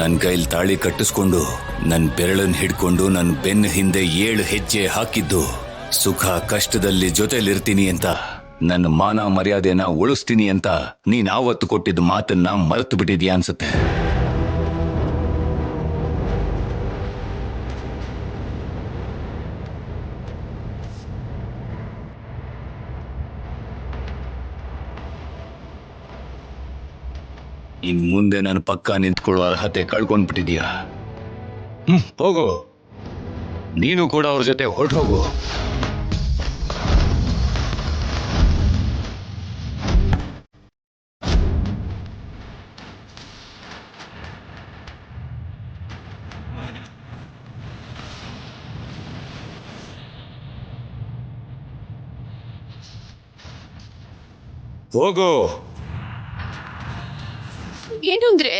ನನ್ನ ಕೈಲಿ ತಾಳಿ ಕಟ್ಟಿಸ್ಕೊಂಡು ನನ್ನ ಬೆರಳನ್ನು ಹಿಡ್ಕೊಂಡು ನನ್ನ ಬೆನ್ನ ಹಿಂದೆ 7 ಹೆಜ್ಜೆ ಹಾಕಿದ್ದು ಸುಖ ಕಷ್ಟದಲ್ಲಿ ಜೊತೆಲಿರ್ತೀನಿ ಅಂತ, ನನ್ನ ಮಾನ ಮರ್ಯಾದೆನ ಉಳಿಸ್ತೀನಿ ಅಂತ ನೀನ್ ಆವತ್ತು ಕೊಟ್ಟಿದ್ದ ಮಾತನ್ನ ಮರೆತು ಬಿಟ್ಟಿದ್ಯಾ ಅನ್ಸುತ್ತೆ. ಇನ್ ಮುಂದೆ ನನ್ನ ಪಕ್ಕ ನಿಂತ್ಕೊಳ್ಳೋ ಅರ್ಹತೆ ಕಳ್ಕೊಂಡ್ಬಿಟ್ಟಿದ್ಯಾ. ಹೋಗು, ನೀನು ಕೂಡ ಅವ್ರ ಜೊತೆ ಹೊರಟು ಹೋಗು. ಹೋಗು. ಏನು ಅಂದ್ರೆ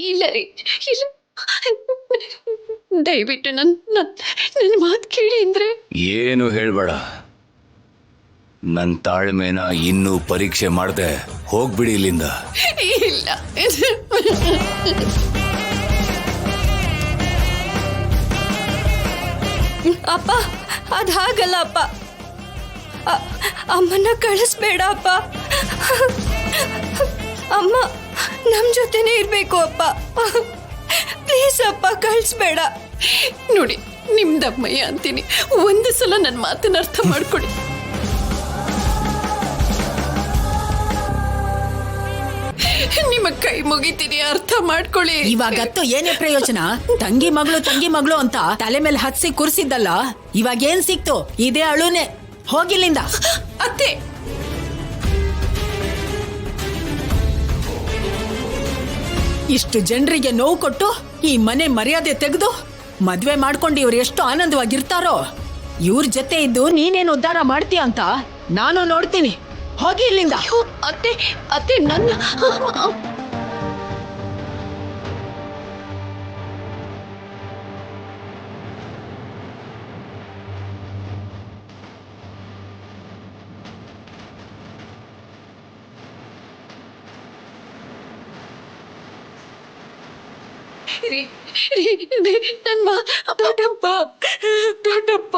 ಇಲ್ಲ ರೀ, ಇಲ್ಲ, ದಯವಿಟ್ಟು ನನ್ನ ಮಾತು ಕೇಳಿ ಅಂದ್ರೆ. ಏನು ಹೇಳ್ಬೇಡ. ನನ್ನ ತಾಳ್ಮೆನ ಇನ್ನೂ ಪರೀಕ್ಷೆ ಮಾಡ್ದೆ ಹೋಗ್ಬಿಡಿ ಇಲ್ಲಿಂದ. ಇಲ್ಲ, ಅಪ್ಪ, ಅದ್ ಹಾಗಲ್ಲ ಅಪ್ಪ. ಅಮ್ಮನ ಕಳಿಸ್ಬೇಡ ಅಪ್ಪ. ಅಮ್ಮ ನಮ್ ಜೊತೆನೇ ಇರ್ಬೇಕು ಅಪ್ಪ. ಪ್ಲೀಸ್ ಅಪ್ಪ, ಕಳಿಸ್ಬೇಡ. ನೋಡಿ, ನಿಮ್ದಮ್ಮಯ್ಯ ಅಂತೀನಿ, ಒಂದು ಸಲ ನನ್ನ ಮಾತನ್ನ ಅರ್ಥ ಮಾಡ್ಕೊಡಿ. ನಿಮ್ಮ ಕೈ ಮುಗಿತೀನಿ, ಅರ್ಥ ಮಾಡ್ಕೊಳ್ಳಿ. ಇವಾಗತ್ತು ಏನೇ ಪ್ರಯೋಜನ? ತಂಗಿ ಮಗಳು ಅಂತ ತಲೆ ಮೇಲೆ ಹತ್ಸಿ ಕೂರ್ಸಿದ್ದಲ್ಲ, ಇವಾಗ ಏನ್ ಸಿಕ್ತು? ಇದೇ ಅಳುನೆ. ಹೋಗಿಲ್ಲಿಂದ. ಅತ್ತೆ, ಇಷ್ಟು ಜನರಿಗೆ ನೋವು ಕೊಟ್ಟು ಈ ಮನೆ ಮರ್ಯಾದೆ ತೆಗೆದು ಮದ್ವೆ ಮಾಡ್ಕೊಂಡು ಇವ್ರು ಎಷ್ಟು ಆನಂದವಾಗಿರ್ತಾರೋ, ಇವ್ರ ಜೊತೆ ಇದ್ದು ನೀನೇನು ಉದ್ಧಾರ ಮಾಡ್ತೀಯ ಅಂತ ನಾನು ನೋಡ್ತೀನಿ. ಹೋಗಿ ಇಲ್ಲಿಂದ. ಅತ್ತೆ, ಅತ್ತೆ, ನನ್ನ ದೊಡ್ಡಪ್ಪ, ದೊಡ್ಡಪ್ಪ.